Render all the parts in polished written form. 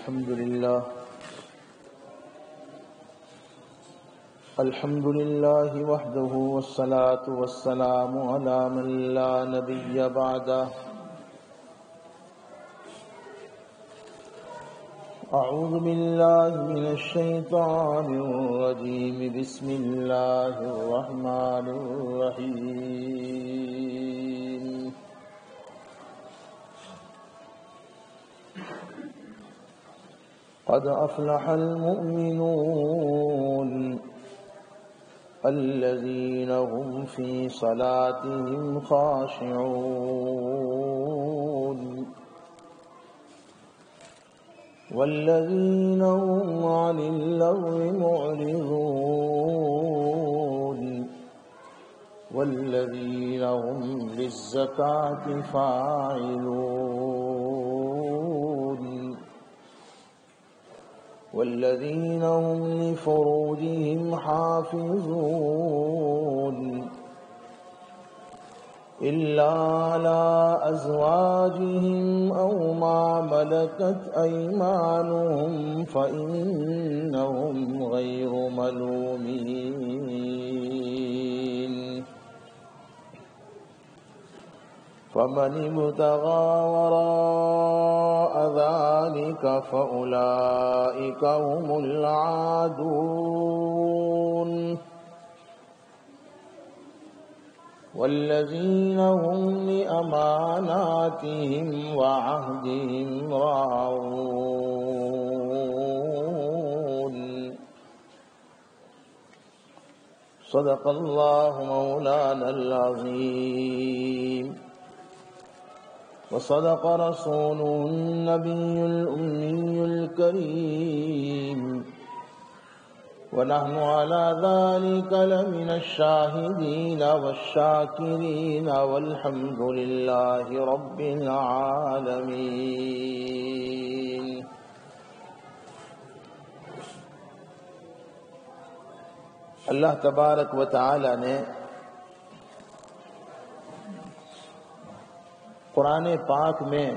الحمد لله وحده والصلاة والسلام على من لا نبي بعده. أعوذ بالله من الشيطان الرجيم. بسم الله الرحمن الرحيم. قد أفلح المؤمنون الذين هم في صلاتهم خاشعون والذين هم عن اللغو معرضون والذين هم للزكاة فاعلون والذين هم لفروجهم حافظون إلا على أزواجهم أو ما ملكت أيمانهم فإنهم غير ملومين. فمن ابتغى وراء ذلك فأولئك هم العادون والذين هم لأماناتهم وعهدهم راعون. صدق الله مولانا العظيم وصدق رسوله النبي الأمي الكريم ونحن على ذلك لمن الشاهدين والشاكرين والحمد لله رب العالمين. اللہ تبارک و تعالی نے قرآن پاک میں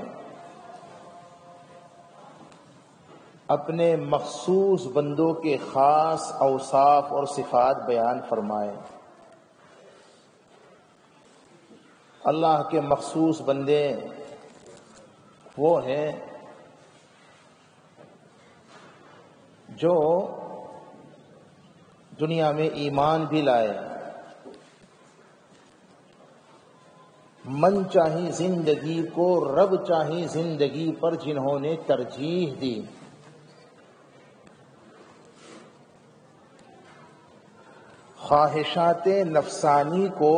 اپنے مخصوص بندوں کے خاص اوصاف اور صفات بیان فرمائے. اللہ کے مخصوص بندے وہ ہیں جو دنیا میں ایمان بھی لائے، من چاہی زندگی کو رب چاہی زندگی پر جنہوں نے ترجیح دی، خواہشات نفسانی کو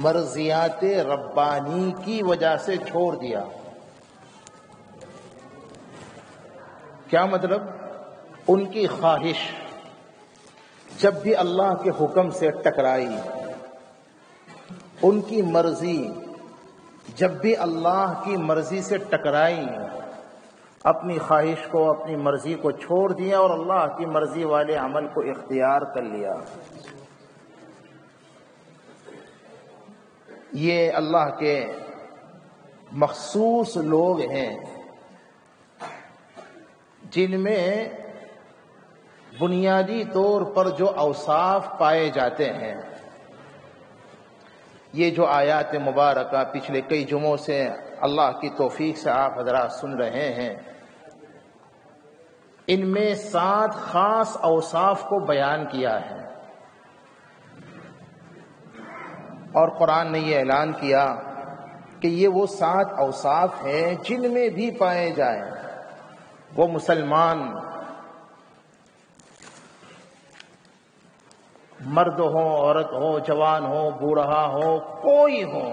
مرضیات ربانی کی وجہ سے چھوڑ دیا. کیا مطلب؟ ان کی خواہش جب بھی اللہ کے حکم سے ٹکرائی، ان کی مرضی جب بھی اللہ کی مرضی سے ٹکرائی، اپنی خواہش کو اپنی مرضی کو چھوڑ دیا اور اللہ کی مرضی والے عمل کو اختیار کر لیا. یہ اللہ کے مخصوص لوگ ہیں جن میں بنیادی طور پر جو اوصاف پائے جاتے ہیں. یہ جو آیات مبارکہ پچھلے کئی جمعوں سے اللہ کی توفیق سے آپ حضرات سن رہے ہیں، ان میں 7 خاص اوصاف کو بیان کیا ہے، اور قرآن نے یہ اعلان کیا کہ یہ وہ 7 اوصاف ہیں جن میں بھی پائے جائیں وہ مسلمان، مرد ہو، عورت ہو، جوان ہو، بوڑھا ہو، کوئی ہو،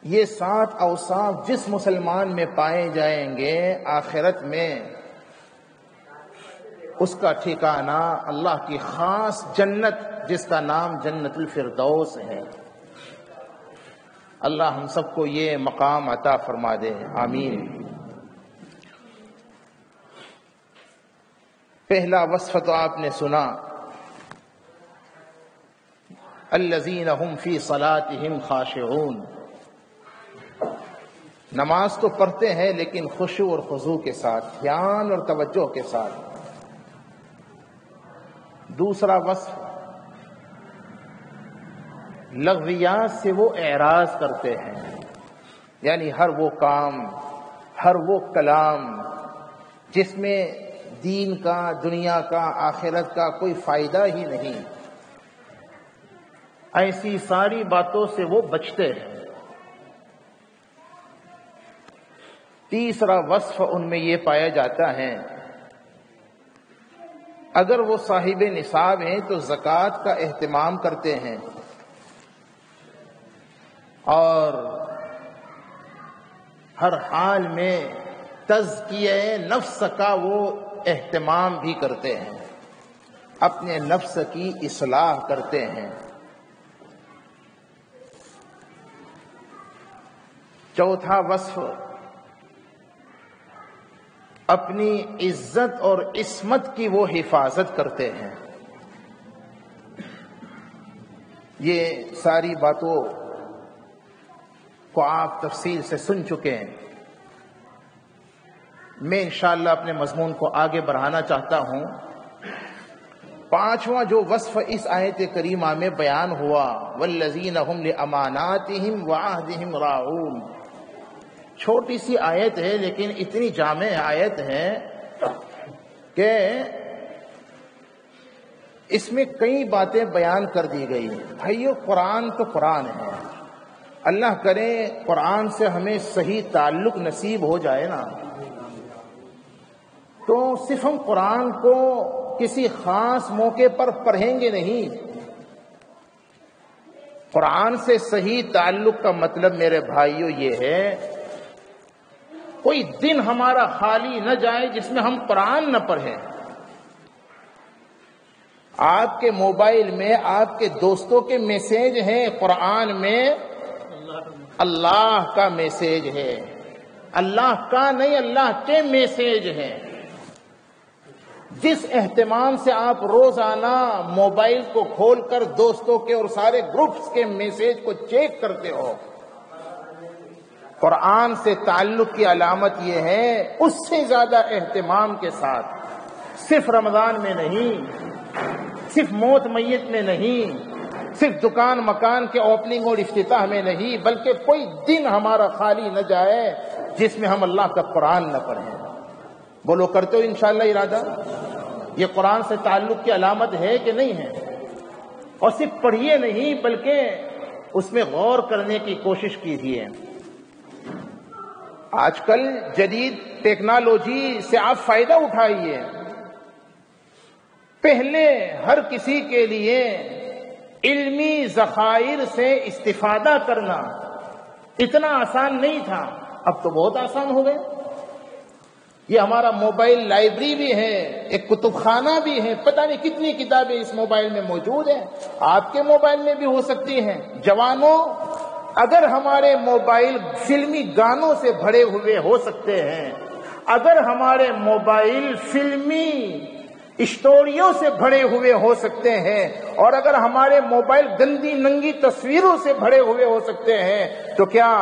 یہ 7 اوصاف جس مسلمان میں پائے جائیں گے آخرت میں اس کا ٹھکانہ اللہ کی خاص جنت جس کا نام جنت الفردوس ہے. اللہ ہم سب کو یہ مقام عطا فرما دے، آمین. پہلا وصف تو آپ نے سنا، الذین هم فی صلاتهم خاشعون. نماز تو پڑھتے ہیں لیکن خشوع اور خضوع کے ساتھ، دھیان اور توجہ کے ساتھ۔ دوسرا وصف، لغویات سے وہ اعراض کرتے ہیں، یعنی ہر وہ کام، ہر وہ کلام جس میں دین کا، دنیا کا، آخرت کا کوئی فائدہ ہی نہیں، ایسی ساری باتوں سے وہ بچتے ہیں۔ تیسرا وصف ان میں یہ پایا جاتا ہے، اگر وہ صاحب نصاب ہیں تو زکوٰۃ کا اہتمام کرتے ہیں اور ہر حال میں تزکیہ نفس کا وہ اہتمام بھی کرتے ہیں، اپنے نفس کی اصلاح کرتے ہیں۔ چوتھا وصف، اپنی عزت اور عصمت کی وہ حفاظت کرتے ہیں۔ یہ ساری باتوں کو آپ تفصیل سے سن چکے ہیں، میں انشاءاللہ اپنے مضمون کو آگے بڑھانا چاہتا ہوں۔ پانچواں جو وصف اس آیت کریمہ میں بیان ہوا، والذین هم لاماناتهم وعہدهم راعون، چھوٹی سی آیت ہے لیکن اتنی جامع آیت ہے کہ اس میں کئی باتیں بیان کر دی گئی۔ بھائیو، قرآن تو قرآن ہے، اللہ کرے قرآن سے ہمیں صحیح تعلق نصیب ہو جائے نا، تو صرف ہم قرآن کو کسی خاص موقع پر پڑھیں گے نہیں۔ قرآن سے صحیح تعلق کا مطلب میرے بھائیو یہ ہے، کوئی دن ہمارا خالی نہ جائے جس میں ہم قرآن نہ پڑھیں۔ آپ کے موبائل میں آپ کے دوستوں کے میسیج ہیں، قرآن میں اللہ کا میسیج ہے، اللہ کا نہیں، اللہ کے میسیج ہے۔ جس اہتمام سے آپ روزانہ موبائل کو کھول کر دوستوں کے اور سارے گروپس کے میسیج کو چیک کرتے ہو، قرآن سے تعلق کی علامت یہ ہے اس سے زیادہ اہتمام کے ساتھ، صرف رمضان میں نہیں، صرف موت میت میں نہیں، صرف دکان مکان کے اوپننگ اور افتتاح میں نہیں، بلکہ کوئی دن ہمارا خالی نہ جائے جس میں ہم اللہ کا قرآن نہ پڑھیں۔ بولو، کرتے ہو انشاءاللہ ارادہ؟ یہ قرآن سے تعلق کی علامت ہے کہ نہیں ہے؟ اور صرف پڑھیے نہیں بلکہ اس میں غور کرنے کی کوشش کیجیے۔ آج کل جدید ٹیکنالوجی سے آپ فائدہ اٹھائیے۔ پہلے ہر کسی کے لیے علمی ذخائر سے استفادہ کرنا اتنا آسان نہیں تھا، اب تو بہت آسان ہو گئے۔ یہ ہمارا موبائل لائبریری بھی ہے، ایک کتب خانہ بھی ہے، پتہ نہیں کتنی کتابیں اس موبائل میں موجود ہیں، آپ کے موبائل میں بھی ہو سکتی ہیں۔ جوانوں، اگر ہمارے موبائل فلمی گانوں سے بھرے ہوئے ہو سکتے ہیں، اگر ہمارے موبائل فلمی اسٹوریوں سے بھرے ہوئے ہو سکتے ہیں، اور اگر ہمارے موبائل گندی ننگی تصویروں سے بھرے ہوئے ہو سکتے ہیں، تو کیا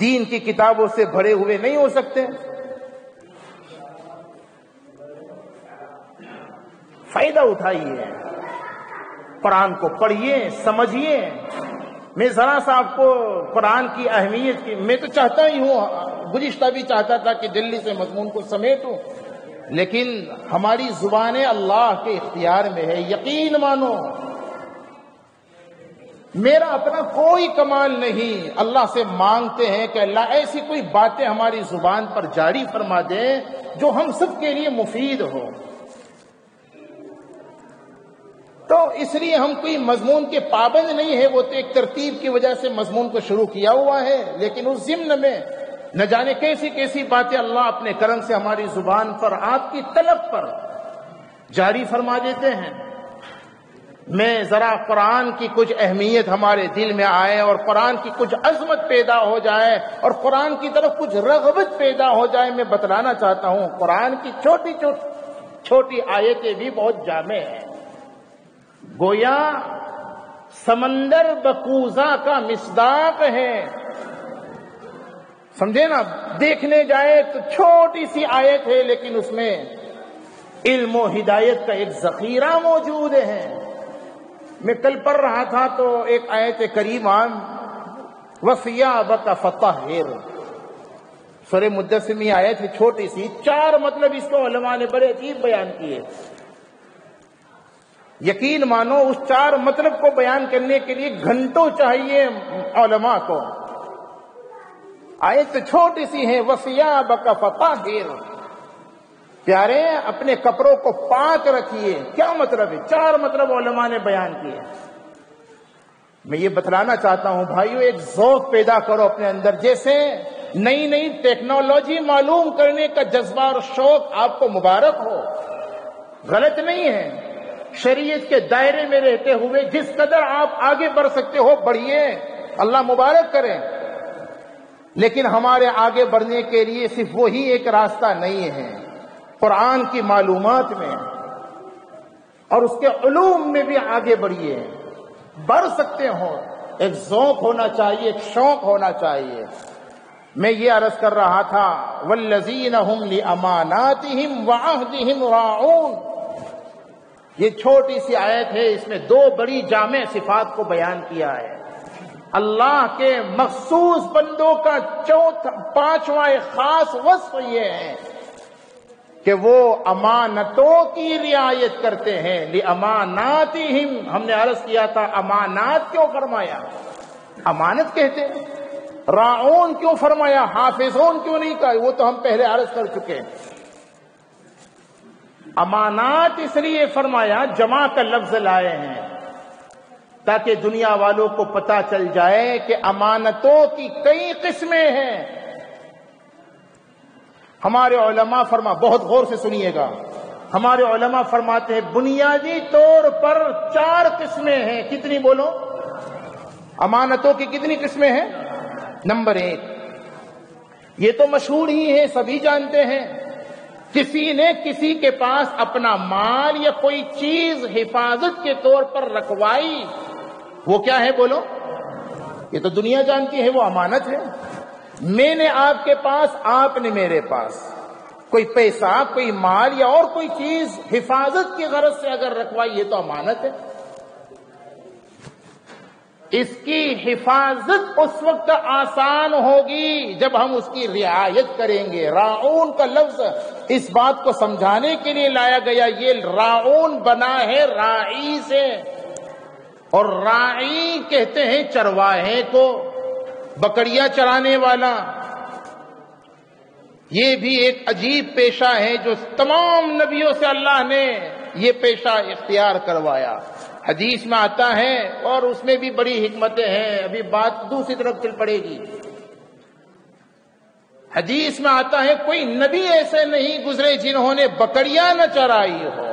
دین کی کتابوں سے بھرے ہوئے نہیں ہو سکتے؟ فائدہ اٹھائیے، قرآن کو پڑھیے، سمجھیے۔ میں ذرا سا آپ کو قرآن کی اہمیت کی، میں تو چاہتا ہی ہوں، گزشتہ بھی چاہتا تھا کہ جلدی سے مضمون کو سمیٹوں، لیکن ہماری زبانیں اللہ کے اختیار میں ہے۔ یقین مانو، میرا اپنا کوئی کمال نہیں، اللہ سے مانگتے ہیں کہ اللہ ایسی کوئی باتیں ہماری زبان پر جاری فرما دے جو ہم سب کے لیے مفید ہو۔ تو اس لیے ہم کوئی مضمون کے پابند نہیں ہے، وہ تو ایک ترتیب کی وجہ سے مضمون کو شروع کیا ہوا ہے، لیکن اس ضمن میں نہ جانے کیسی کیسی باتیں اللہ اپنے کرم سے ہماری زبان پر آپ کی طلب پر جاری فرما دیتے ہیں۔ میں ذرا قرآن کی کچھ اہمیت ہمارے دل میں آئے اور قرآن کی کچھ عظمت پیدا ہو جائے اور قرآن کی طرف کچھ رغبت پیدا ہو جائے، میں بتلانا چاہتا ہوں قرآن کی چھوٹی آیتیں بھی بہت جامع ہیں۔ گویا سمندر بقوزہ کا مصداق ہے، سمجھے نا، دیکھنے جائے تو چھوٹی سی آیت ہے لیکن اس میں علم و ہدایت کا ایک ذخیرہ موجود ہے۔ میں کل پڑھ رہا تھا تو ایک آیت کریمہ وَثِيَابَكَ فَطَهِّرْ، سورہ مدثر میں آیت ہے چھوٹی سی، 4 مطلب اس کو علماء نے بڑے عجیب بیان کیے۔ یقین مانو اس 4 مطلب کو بیان کرنے کے لیے گھنٹوں چاہیے علماء کو۔ آیت چھوٹی سی ہے وَثِيَابَكَ فَطَهِّرْ، پیارے اپنے کپڑوں کو پاک رکھیے۔ کیا مطلب ہے؟ 4 مطلب علماء نے بیان کیے۔ میں یہ بتلانا چاہتا ہوں بھائیو، ایک ذوق پیدا کرو اپنے اندر، جیسے نئی نئی ٹیکنالوجی معلوم کرنے کا جذبہ اور شوق آپ کو مبارک ہو، غلط نہیں ہے۔ شریعت کے دائرے میں رہتے ہوئے جس قدر آپ آگے بڑھ سکتے ہو بڑھیے، اللہ مبارک کرے، لیکن ہمارے آگے بڑھنے کے لیے صرف وہی ایک راستہ نہیں ہے، قرآن کی معلومات میں اور اس کے علوم میں بھی آگے بڑھیے، بڑھ سکتے ہو۔ ایک ذوق ہونا چاہیے، ایک شوق ہونا چاہیے۔ میں یہ عرض کر رہا تھا والذین هم لاماناتهم وعہدهم راعون، یہ چھوٹی سی آیت ہے، اس میں 2 بڑی جامع صفات کو بیان کیا ہے۔ اللہ کے مخصوص بندوں کا 5واں خاص وصف یہ ہے کہ وہ امانتوں کی رعایت کرتے ہیں۔ لِأَمَانَاتِهِمْ، ہم نے عرض کیا تھا امانات کیوں فرمایا؟ امانت کہتے ہیں۔ راعون کیوں فرمایا؟ حافظون کیوں نہیں کہا؟ وہ تو ہم پہلے عرض کر چکے ہیں۔ امانات اس لیے فرمایا، جمع کا لفظ لائے ہیں تاکہ دنیا والوں کو پتہ چل جائے کہ امانتوں کی کئی قسمیں ہیں۔ ہمارے علماء بہت غور سے سنیے گا، ہمارے علماء فرماتے ہیں بنیادی طور پر 4 قسمیں ہیں۔ کتنی بولو؟ امانتوں کی کتنی قسمیں ہیں؟ نمبر 1، یہ تو مشہور ہی ہے، سبھی جانتے ہیں، کسی نے کسی کے پاس اپنا مال یا کوئی چیز حفاظت کے طور پر رکھوائی، وہ کیا ہے بولو؟ یہ تو دنیا جانتی ہے، وہ امانت ہے۔ میں نے آپ کے پاس، آپ نے میرے پاس کوئی پیسہ، کوئی مال یا اور کوئی چیز حفاظت کی غرض سے اگر رکھوائی، یہ تو امانت ہے۔ اس کی حفاظت اس وقت آسان ہوگی جب ہم اس کی رعایت کریں گے۔ راعون کا لفظ اس بات کو سمجھانے کے لیے لایا گیا، یہ راعون بنا ہے راعی سے، اور راعی کہتے ہیں چرواہے کو، بکریاں چرانے والا۔ یہ بھی ایک عجیب پیشہ ہے جو تمام نبیوں سے اللہ نے یہ پیشہ اختیار کروایا۔ حدیث میں آتا ہے، اور اس میں بھی بڑی حکمتیں ہیں، ابھی بات دوسری طرف چل پڑے گی۔ حدیث میں آتا ہے کوئی نبی ایسے نہیں گزرے جنہوں نے بکریاں نہ چرائی ہو۔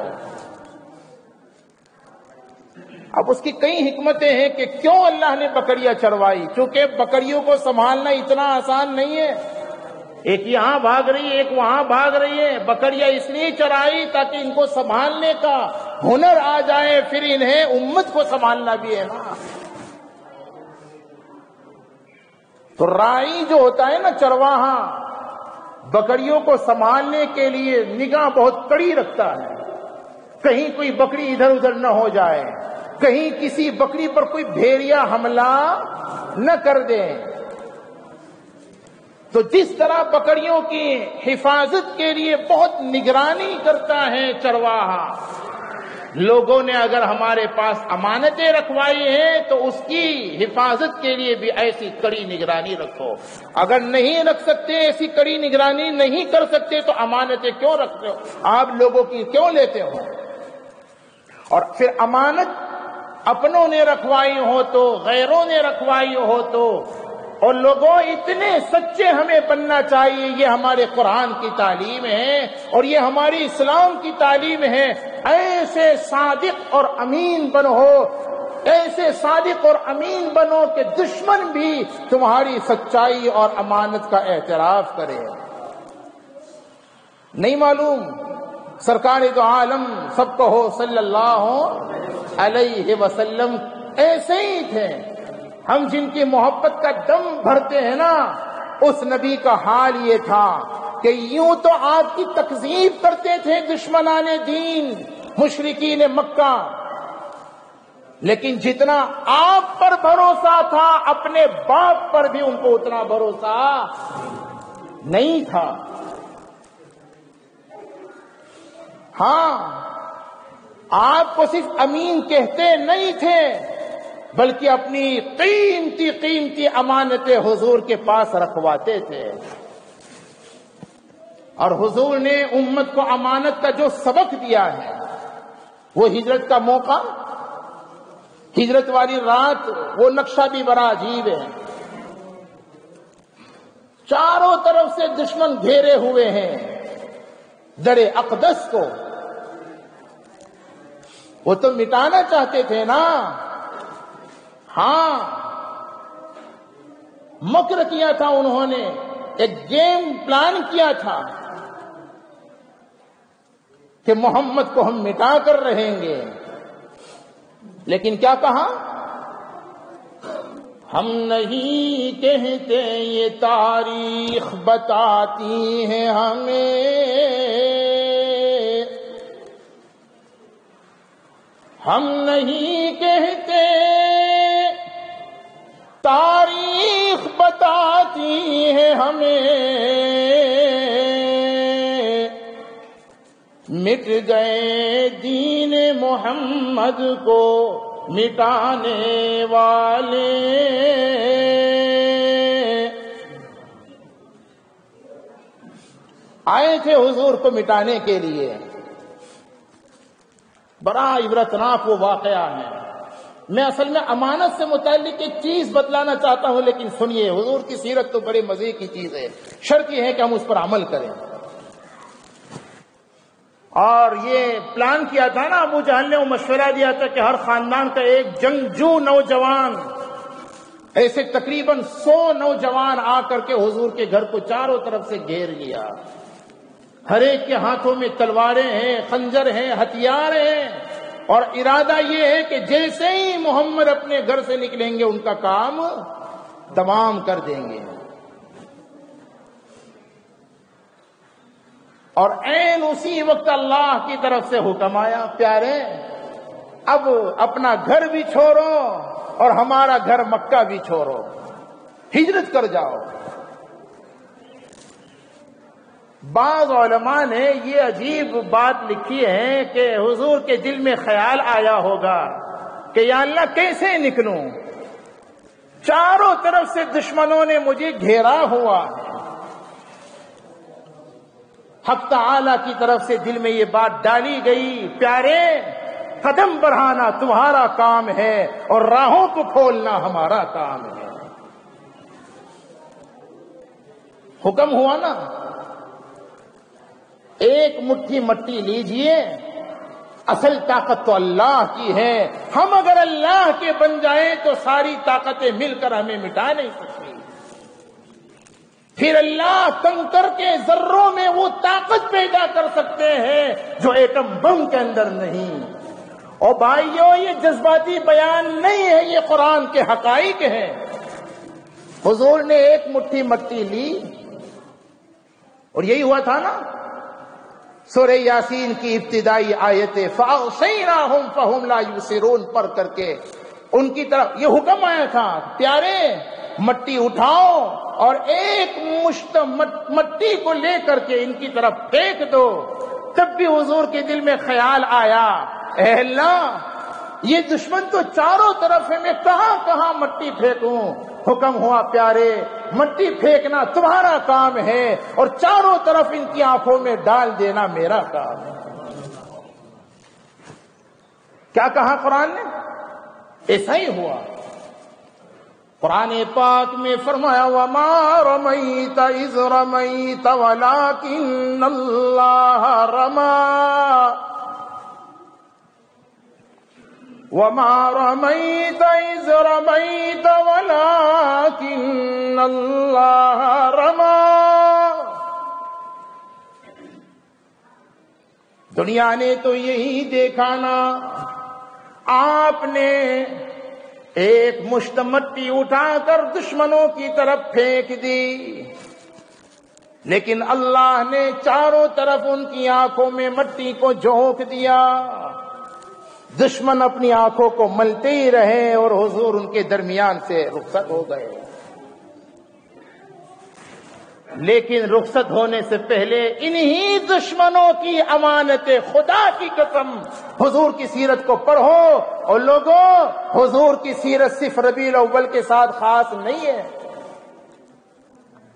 اب اس کی کئی حکمتیں ہیں کہ کیوں اللہ نے بکریاں چروائی، چونکہ بکریوں کو سنبھالنا اتنا آسان نہیں ہے، ایک یہاں بھاگ رہی ہے، ایک وہاں بھاگ رہی ہے۔ بکریاں اس لیے چرائی تاکہ ان کو سنبھالنے کا ہنر آ جائے، پھر انہیں امت کو سنبھالنا بھی ہے نا۔ تو راعی جو ہوتا ہے نا، چرواہا، بکریوں کو سنبھالنے کے لیے نگاہ بہت کڑی رکھتا ہے، کہیں کوئی بکری ادھر ادھر نہ ہو جائے، کہیں کسی بکری پر کوئی بھیڑیا حملہ نہ کر دے۔ تو جس طرح بکریوں کی حفاظت کے لیے بہت نگرانی کرتا ہے چرواہا، لوگوں نے اگر ہمارے پاس امانتیں رکھوائی ہیں تو اس کی حفاظت کے لیے بھی ایسی کڑی نگرانی رکھو۔ اگر نہیں رکھ سکتے، ایسی کڑی نگرانی نہیں کر سکتے تو امانتیں کیوں رکھتے ہو؟ آپ لوگوں کی کیوں لیتے ہو؟ اور پھر امانت اپنوں نے رکھوائی ہو تو، غیروں نے رکھوائی ہو تو، اور لوگوں اتنے سچے ہمیں بننا چاہیے، یہ ہمارے قرآن کی تعلیم ہے اور یہ ہماری اسلام کی تعلیم ہے۔ ایسے صادق اور امین بنو، ایسے صادق اور امین بنو کہ دشمن بھی تمہاری سچائی اور امانت کا اعتراف کرے۔ نہیں معلوم؟ سرکار دو عالم سب کو ہو صلی اللہ علیہ وسلم ایسے ہی تھے۔ ہم جن کی محبت کا دم بھرتے ہیں نا، اس نبی کا حال یہ تھا کہ یوں تو آپ کی تکذیب کرتے تھے دشمنان دین مشرکین مکہ، لیکن جتنا آپ پر بھروسہ تھا اپنے باپ پر بھی ان کو اتنا بھروسہ نہیں تھا۔ ہاں، آپ کو صرف امین کہتے نہیں تھے بلکہ اپنی قیمتی قیمتی امانتیں حضور کے پاس رکھواتے تھے، اور حضور نے امت کو امانت کا جو سبق دیا ہے وہ ہجرت کا موقع، ہجرت والی رات، وہ نقشہ بھی بڑا عجیب ہے۔ چاروں طرف سے دشمن گھیرے ہوئے ہیں در اقدس کو، وہ تو مٹانا چاہتے تھے نا۔ ہاں، مکر کیا تھا انہوں نے، ایک گیم پلان کیا تھا کہ محمد کو ہم مٹا کر رہیں گے، لیکن کیا کہا؟ ہم نہیں کہتے یہ تاریخ بتاتی ہے ہمیں، ہم نہیں کہتے تاریخ بتاتی ہے ہمیں، مٹ گئے دین محمد کو مٹانے والے۔ آئے تھے حضور کو مٹانے کے لیے۔ بڑا عبرتناک وہ واقعہ ہے۔ میں اصل میں امانت سے متعلق ایک چیز بتلانا چاہتا ہوں، لیکن سنیے، حضور کی سیرت تو بڑے مزے کی چیز ہے، شرط یہ ہے کہ ہم اس پر عمل کریں۔ اور یہ پلان کیا تھا نا، ابو جہل نے وہ مشورہ دیا تھا کہ ہر خاندان کا ایک جنگجو نوجوان، ایسے تقریباً 100 نوجوان آ کر کے حضور کے گھر کو چاروں طرف سے گھیر لیا۔ ہر ایک کے ہاتھوں میں تلواریں ہیں، خنجر ہیں، ہتھیار ہیں، اور ارادہ یہ ہے کہ جیسے ہی محمد اپنے گھر سے نکلیں گے ان کا کام تمام کر دیں گے۔ اور عین اسی وقت اللہ کی طرف سے حکم آیا، پیارے اب اپنا گھر بھی چھوڑو اور ہمارا گھر مکہ بھی چھوڑو، ہجرت کر جاؤ۔ بعض علماء نے یہ عجیب بات لکھی ہے کہ حضور کے دل میں خیال آیا ہوگا کہ یا اللہ کیسے نکلوں، چاروں طرف سے دشمنوں نے مجھے گھیرا ہوا ہے۔ حق تعالی کی طرف سے دل میں یہ بات ڈالی گئی، پیارے قدم بڑھانا تمہارا کام ہے اور راہوں کو کھولنا ہمارا کام ہے۔ حکم ہوا نا، ایک مٹھی مٹی لیجئے، اصل طاقت تو اللہ کی ہے، ہم اگر اللہ کے بن جائیں تو ساری طاقتیں مل کر ہمیں مٹا نہیں سکتی۔ پھر اللہ کنکر کے ذروں میں وہ طاقت پیدا کر سکتے ہیں جو ایٹم بم کے اندر نہیں۔ اور بھائیوں، یہ جذباتی بیان نہیں ہے، یہ قرآن کے حقائق ہیں۔ حضور نے ایک مٹھی مٹی لی، اور یہی ہوا تھا نا سورہ یاسین کی ابتدائی آیت فَأَغْشَيْنَاهُمْ فَهُمْ لَا يُبْصِرُونَ پڑھ کر کے ان کی طرف یہ حکم آیا تھا، پیارے مٹی اٹھاؤ اور ایک مشت مٹی کو لے کر کے ان کی طرف پھینک دو۔ تب بھی حضور کے دل میں خیال آیا، اے اللہ یہ دشمن تو چاروں طرف ہے، میں کہاں کہاں مٹی پھینکوں؟ حکم ہوا، پیارے مٹی پھینکنا تمہارا کام ہے اور چاروں طرف ان کی آنکھوں میں ڈال دینا میرا کام ہے۔ کیا کہا قرآن نے؟ ایسا ہی ہوا۔ قرآن پاک میں فرمایا وَمَا رَمَيْتَ إِذْ رَمَيْتَ وَلَكِنَّ اللَّهَ رَمَى وَمَا رَمَيْتَ إِذْ رَمَيْتَ وَلَكِنَّ اللَّهَ رَمَى۔ دنیا نے تو یہی دیکھا نا، آپ نے ایک مشت مٹی اٹھا کر دشمنوں کی طرف پھینک دی، لیکن اللہ نے چاروں طرف ان کی آنکھوں میں مٹی کو جھونک دیا، دشمن اپنی آنکھوں کو ملتے ہی رہے اور حضور ان کے درمیان سے رخصت ہو گئے۔ لیکن رخصت ہونے سے پہلے انہی دشمنوں کی امانت خدا کی قسم حضور کی سیرت کو پڑھو، اور لوگوں حضور کی سیرت صرف ربیع الاول کے ساتھ خاص نہیں ہے۔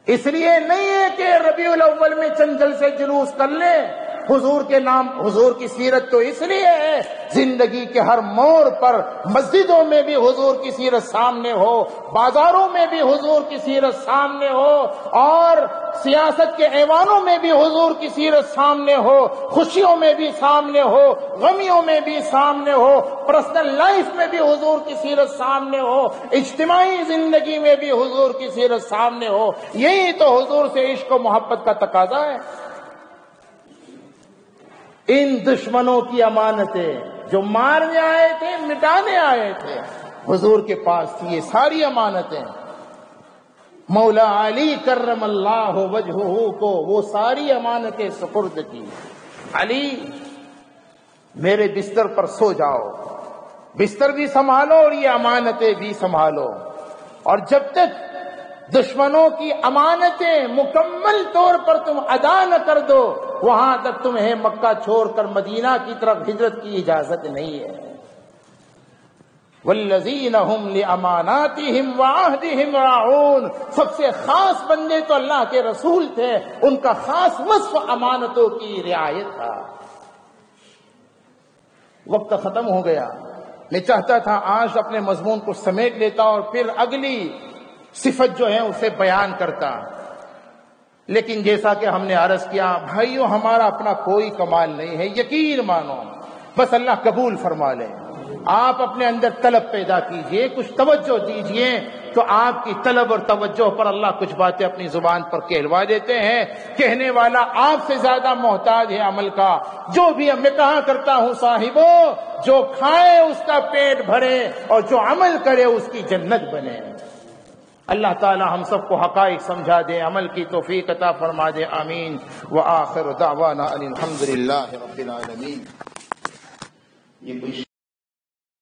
اس لیے نہیں ہے کہ ربیع الاول میں چند جلسے جلوس کر لیں، حضور کے نام حضور کی سیرت تو اس لیے ہے زندگی کے ہر موڑ پر، مسجدوں میں بھی حضور کی سیرت سامنے ہو، بازاروں میں بھی حضور کی سیرت سامنے ہو، اور سیاست کے ایوانوں میں بھی حضور کی سیرت سامنے ہو، خوشیوں میں بھی سامنے ہو، غمیوں میں بھی سامنے ہو، پرسنل لائف میں بھی حضور کی سیرت سامنے ہو، اجتماعی زندگی میں بھی حضور کی سیرت سامنے ہو۔ یہی تو حضور سے عشق و محبت کا تقاضا ہے۔ ان دشمنوں کی امانتیں جو مارنے آئے تھے، مٹانے آئے تھے، حضور کے پاس تھی یہ ساری امانتیں، مولا علی کرم اللہ وجہہ کو وہ ساری امانتیں سپرد کی۔ علی میرے بستر پر سو جاؤ، بستر بھی سنبھالو اور یہ امانتیں بھی سنبھالو، اور جب تک دشمنوں کی امانتیں مکمل طور پر تم ادا نہ کر دو، وہاں تک تمہیں مکہ چھوڑ کر مدینہ کی طرف ہجرت کی اجازت نہیں ہے۔ والذین هم لاماناتهم وعہدهم راعون، سب سے خاص بندے تو اللہ کے رسول تھے، ان کا خاص وصف امانتوں کی رعایت تھا۔ وقت ختم ہو گیا، میں چاہتا تھا آج اپنے مضمون کو سمیٹ لیتا اور پھر اگلی صفت جو ہے اسے بیان کرتا، لیکن جیسا کہ ہم نے عرض کیا بھائیو، ہمارا اپنا کوئی کمال نہیں ہے، یقین مانو بس اللہ قبول فرما لے۔ آپ اپنے اندر طلب پیدا کیجئے، کچھ توجہ دیجئے، تو آپ کی طلب اور توجہ پر اللہ کچھ باتیں اپنی زبان پر کہلوا دیتے ہیں۔ کہنے والا آپ سے زیادہ محتاج ہے عمل کا۔ جو بھی میں کہا کرتا ہوں صاحبو، جو کھائے اس کا پیٹ بھرے اور جو عمل کرے اس کی جنت بنے۔ اللہ تعالی ہم سب کو حقائق سمجھا دے، عمل کی توفیق عطا فرما دے، آمین۔ وآخر دعوانا ان الحمد للہ رب العالمین۔ یہ